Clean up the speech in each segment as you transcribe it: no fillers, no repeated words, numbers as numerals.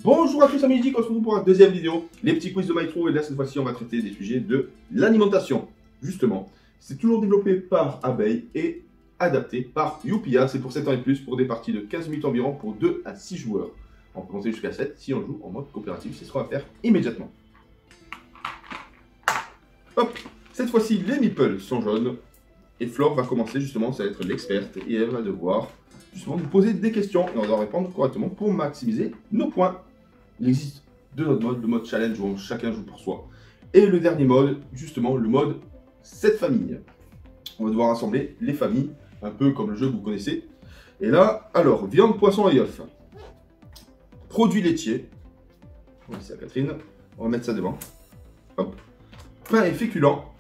Bonjour à tous amis Geek, on se retrouve pour la deuxième vidéo, les petits quiz de Maestro, et là cette fois-ci on va traiter des sujets de l'alimentation. Justement, c'est toujours développé par Abeille et adapté par Youpia, c'est pour 7 ans et plus, pour des parties de 15 minutes environ pour 2 à 6 joueurs. On peut monter jusqu'à 7 si on joue en mode coopératif, c'est ce qu'on va faire immédiatement. Hop, cette fois-ci les meeples sont jaunes, et Flore va commencer justement, ça va être l'experte, et elle va devoir justement nous poser des questions, et on doit répondre correctement pour maximiser nos points. Il existe deux autres modes, le mode challenge où chacun joue pour soi. Et le dernier mode, justement, le mode 7 familles. On va devoir rassembler les familles, un peu comme le jeu que vous connaissez. Et là, alors, viande, poisson et œufs. Produits laitiers. On va laisser à Catherine. On va mettre ça devant. Hop. Pain et féculents.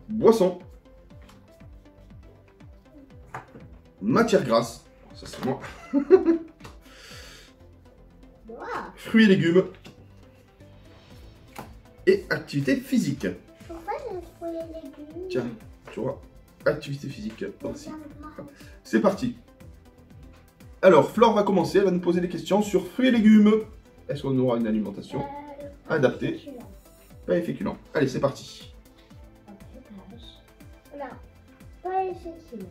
Boisson. Matière grasse. Ça c'est moi. Fruits et légumes. Et activité physique. Pourquoi j'ai fruits et légumes? Tiens, tu vois, activité physique. C'est parti. Alors, Flore va commencer, elle va nous poser des questions sur fruits et légumes. Est-ce qu'on aura une alimentation adaptée? Pain et féculents. Allez, c'est parti. Alors, pain et féculents.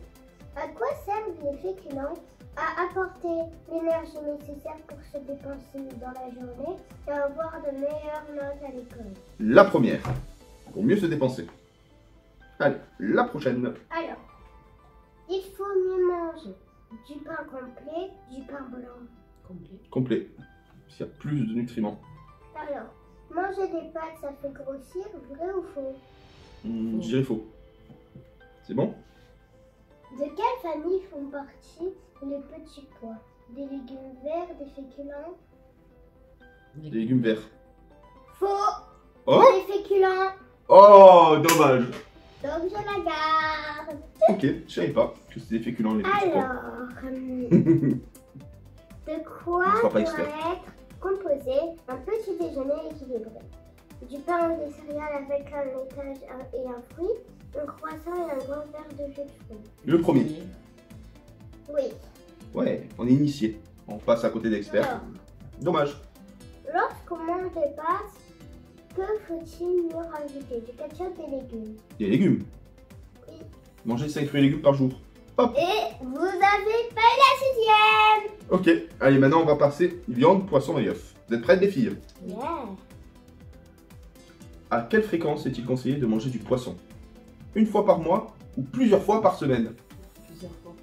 À quoi servent les féculents? À apporter l'énergie nécessaire pour se dépenser dans la journée et avoir de meilleures notes à l'école. La première, pour mieux se dépenser. Allez, la prochaine. Alors, il faut mieux manger du pain complet, du pain blanc. Complet. S'il y a plus de nutriments. Alors, manger des pâtes, ça fait grossir, vrai ou faux? Je dirais faux. C'est bon? De quelle famille font partie les petits pois? Des légumes verts, des féculents? Des légumes verts. Faux! Oh! Des féculents! Oh, dommage. Donc je la garde! Ok, je savais pas que c'était des féculents les petits pois. Alors, de quoi On sera pas doit expert. être composé un petit déjeuner équilibré? Du pain ou des céréales avec un laitage et un fruit, un croissant et un grand verre de jus de fruits. Le premier. Oui. Ouais, on est initié. On passe à côté d'experts. Alors, Dommage. lorsqu'on mange des pâtes, que faut-il mieux rajouter? Du ketchup et des légumes. Des légumes. Oui. Manger 5 fruits et légumes par jour. Hop. Et vous avez fait la 6e! Ok, allez, maintenant on va passer viande, poisson et œufs. Vous êtes prêtes les filles? Yeah. À quelle fréquence est-il conseillé de manger du poisson? Une fois par mois ou plusieurs fois par semaine? Plusieurs fois.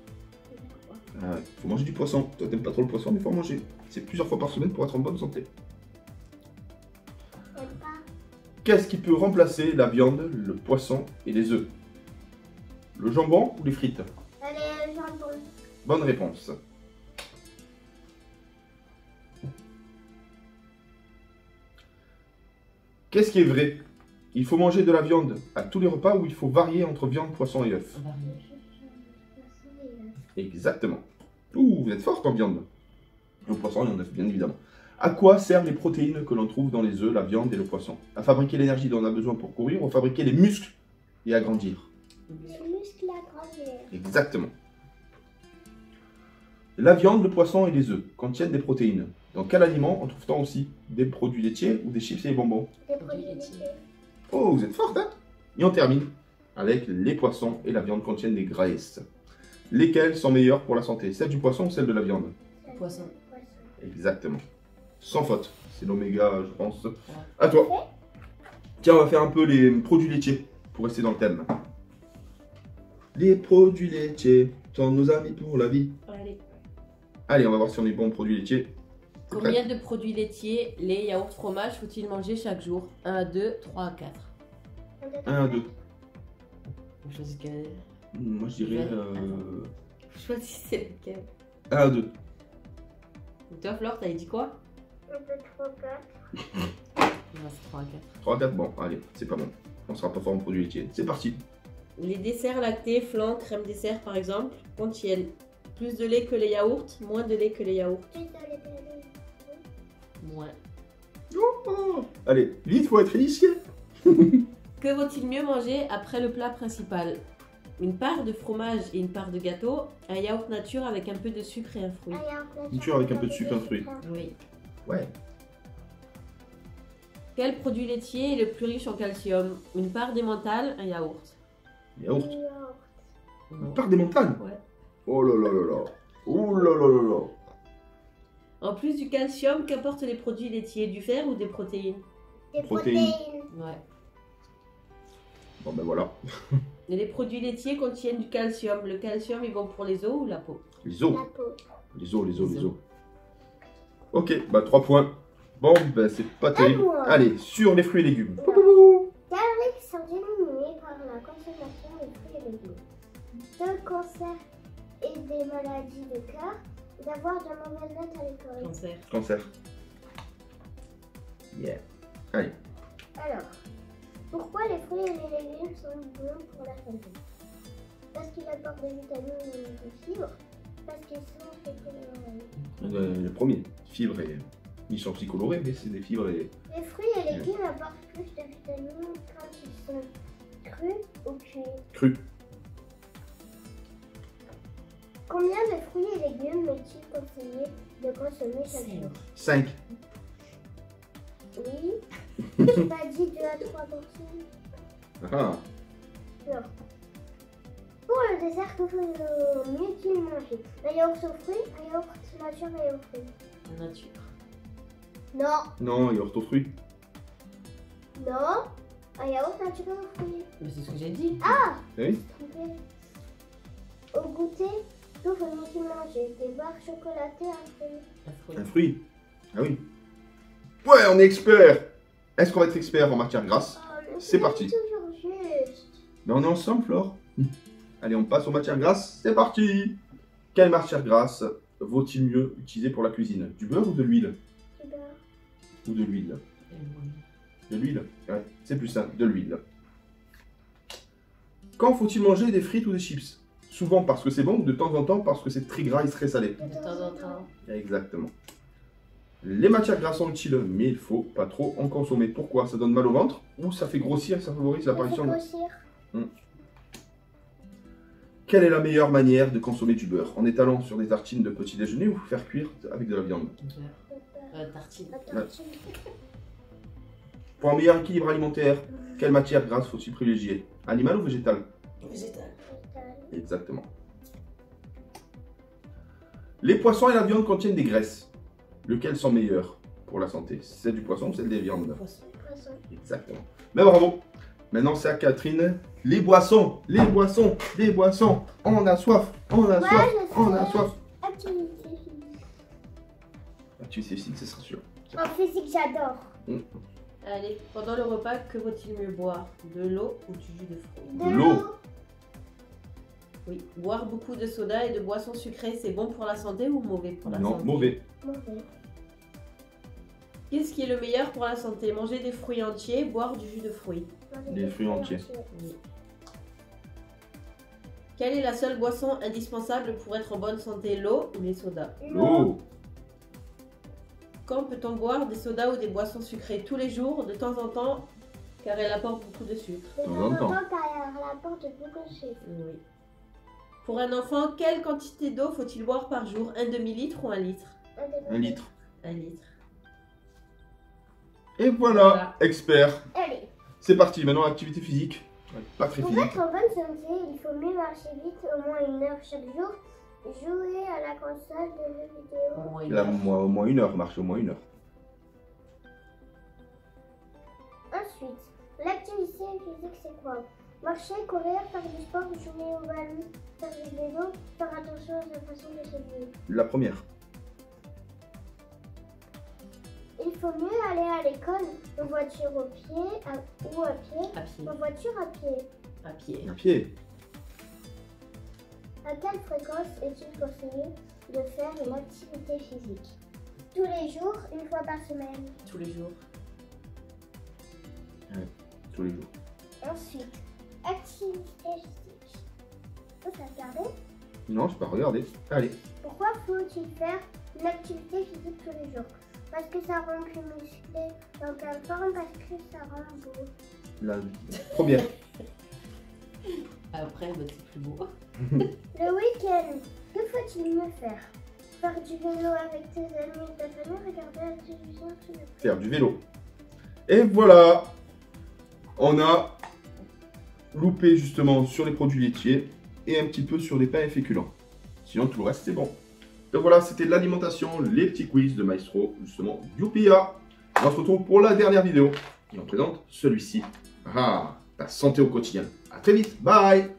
Ah ouais, faut manger du poisson. Toi t'aimes pas trop le poisson, mais faut en manger. C'est plusieurs fois par semaine pour être en bonne santé. J'aime pas. Qu'est-ce qui peut remplacer la viande, le poisson et les œufs? Le jambon ou les frites? Allez, jambon. Bonne réponse. Qu'est-ce qui est vrai? Il faut manger de la viande à tous les repas ou il faut varier entre viande, poisson et œufs? Exactement. Ouh, vous êtes forte en viande. Le poisson et en œufs, bien évidemment. À quoi servent les protéines que l'on trouve dans les œufs, la viande et le poisson? À fabriquer l'énergie dont on a besoin pour courir ou à fabriquer les muscles et à grandir? Les muscles à grandir. Exactement. La viande, le poisson et les œufs contiennent des protéines. Dans quel aliment on trouve-t-on aussi des produits laitiers ou des chips et des bonbons? Des produits laitiers. Oh, vous êtes forte, hein? Et on termine avec les poissons et la viande contiennent des graisses. Lesquelles sont meilleures pour la santé? Celle du poisson ou celle de la viande? Poisson. Exactement. Sans faute. C'est l'oméga, je pense. À toi. Tiens, on va faire un peu les produits laitiers pour rester dans le thème. Les produits laitiers sont nos amis pour la vie. Allez. Allez, on va voir si on est bon en produits laitiers. Combien de produits laitiers, lait, yaourt, fromage faut-il manger chaque jour? 1 à 2, 3 à 4. 1 à 2. Vous choisissez lequel? Moi, je dirais Choisissez lequel. 1 à 2. Et toi, Flore, t'avais dit quoi? Un peu trop gâte. Non, c'est 3 à 4. 3 à 4, bon, allez, c'est pas bon. On sera pas fort en produits laitiers. C'est parti. Les desserts lactés, flan, crème dessert par exemple, contiennent plus de lait que les yaourts, moins de lait que les yaourts. Moins. Oh, allez, vite, faut être initié. Que vaut-il mieux manger après le plat principal? Une part de fromage et une part de gâteau, un yaourt nature avec un peu de sucre et un fruit. Nature avec un peu de sucre, un fruit. Oui. Ouais. Quel produit laitier est le plus riche en calcium? Une part d'emmental, un yaourt. Yaourt. Non. Une part des montagnes. Ouais. Oh là là là là. Oh là là là là. En plus du calcium, qu'apportent les produits laitiers? Du fer ou des protéines? Des Protéines. protéines. Ouais. Bon ben voilà. Et les produits laitiers contiennent du calcium. Le calcium est bon pour les os ou la peau? Les os. La peau. Les os, les os, Les les os. os. Ok, bah 3 points. Bon, ben c'est pas terrible. moi. Allez, sur les fruits et légumes. Calories sont diminuées par la consommation de fruits et légumes. De cancer et des maladies de cœur, d'avoir de mauvaises notes à l'école. Cancer. Cancer. Yeah. Allez. Alors, pourquoi les fruits et les légumes sont bons pour la santé? Parce qu'ils apportent des vitamines et des fibres. Parce qu'ils sont faits pour Le premier, fibres et. Ils sont aussi colorés, mais c'est des fibres et. Les fruits et légumes apportent plus de vitamines quand ils sont crus ou cuits. Cru. Combien de fruits et légumes est-il conseillé de consommer chaque jour? 5. Oui. J'ai pas dit 2 à 3 portions. Ah. Non. Pour le dessert, que mieux-il manger? Un yaourt aux fruits, un yaourt nature et aux fruits. Nature. Non. Non, yaourt aux fruits. Non. Un yaourt nature et aux fruits. Mais c'est ce que j'ai dit. Ah. Oui. Trompé. Au goûter, tout faut mieux-il manger? Des barres chocolatées, un fruit. Un fruit. Un fruit. Ah oui. Ouais, on est expert. Est-ce qu'on va être expert en matière grasse? Oh, mais C'est parti. toujours juste. Ben on est ensemble, Flore. Allez, on passe aux matières grasses. C'est parti. Quelle matière grasse vaut-il mieux utiliser pour la cuisine? Du beurre ou de l'huile? Du beurre. Ou de l'huile? De l'huile? Ouais, c'est plus simple, de l'huile. Quand faut-il manger des frites ou des chips? Souvent parce que c'est bon ou de temps en temps parce que c'est très gras et très salé? De temps en temps. Exactement. Les matières grasses sont utiles, mais il faut pas trop en consommer. Pourquoi? Ça donne mal au ventre ou ça fait grossir et ça favorise l'apparition de... Grossir. Quelle est la meilleure manière de consommer du beurre? En étalant sur des tartines de petit déjeuner ou faire cuire avec de la viande? Tartine. Attends, Pour un meilleur équilibre alimentaire, quelle matière grasse faut-il privilégier? Animale ou végétale? Végétal. Exactement. Les poissons et la viande contiennent des graisses. Lesquelles sont meilleures pour la santé? Celle du poisson ou celle des viandes? Poisson. poisson. Exactement. Mais bravo. Maintenant c'est à Catherine. Les boissons, les boissons, les boissons. On a soif, on a soif, on a soif. Activité physique. Tu sais si, c'est sûr. En physique, j'adore. Allez, pendant le repas, que vaut-il mieux boire? De l'eau ou du jus de fruits? De l'eau. Oui. Boire beaucoup de soda et de boissons sucrées, c'est bon pour la santé ou mauvais pour la Non, santé? mauvais. Mauvais. Qu'est-ce qui est le meilleur pour la santé? Manger des fruits entiers, boire du jus de fruits. Des fruits entiers. Oui. Quelle est la seule boisson indispensable pour être en bonne santé? L'eau ou les sodas? L'eau. Quand peut-on boire des sodas ou des boissons sucrées? Tous les jours, de temps en temps, car elle apporte beaucoup de sucre. De temps temps en en temps. temps, car elle apporte beaucoup de sucre. Oui. Pour un enfant, quelle quantité d'eau faut-il boire par jour? Un demi-litre ou un litre? 1 litre. Un litre. Et voilà, expert. Allez. C'est parti, maintenant activité physique. Pas très Pour physique. être en bonne santé, il faut mieux marcher vite, au moins 1 heure chaque jour, jouer à la console de jeux vidéo. Au moins une Là, heure. au moins 1 heure, marcher au moins 1 heure. Ensuite, l'activité physique, c'est quoi? Marcher, courir, faire du sport, jouer au ballon, faire du vélo, faire attention à sa façon de s'habiller. La première. Il faut mieux aller à l'école en voiture ou à pied, À pied. en voiture à pied. À pied. À pied. À quelle fréquence est-il conseillé de faire une activité physique? Tous les jours, 1 fois par semaine. Tous les jours. Tous les jours. Ensuite, activité physique. Faut ça regarder. Non, je peux pas regarder. Allez. Pourquoi faut-il faire une activité physique tous les jours? Parce que ça rend plus musclé, en pleine forme, parce que ça rend beau. La première. Après, bah, c'est plus beau. Le week-end, que faut-il mieux faire? Faire du vélo avec tes amis et ta famille, regarder la télévision sur le... Faire du vélo. Et voilà, on a loupé justement sur les produits laitiers et un petit peu sur les pains et féculents. Sinon, tout le reste, c'est bon. Donc voilà, c'était l'alimentation, les petits quiz de Maestro, justement, Youpia. On se retrouve pour la dernière vidéo qui en présente celui-ci. Ah, la santé au quotidien. À très vite, bye!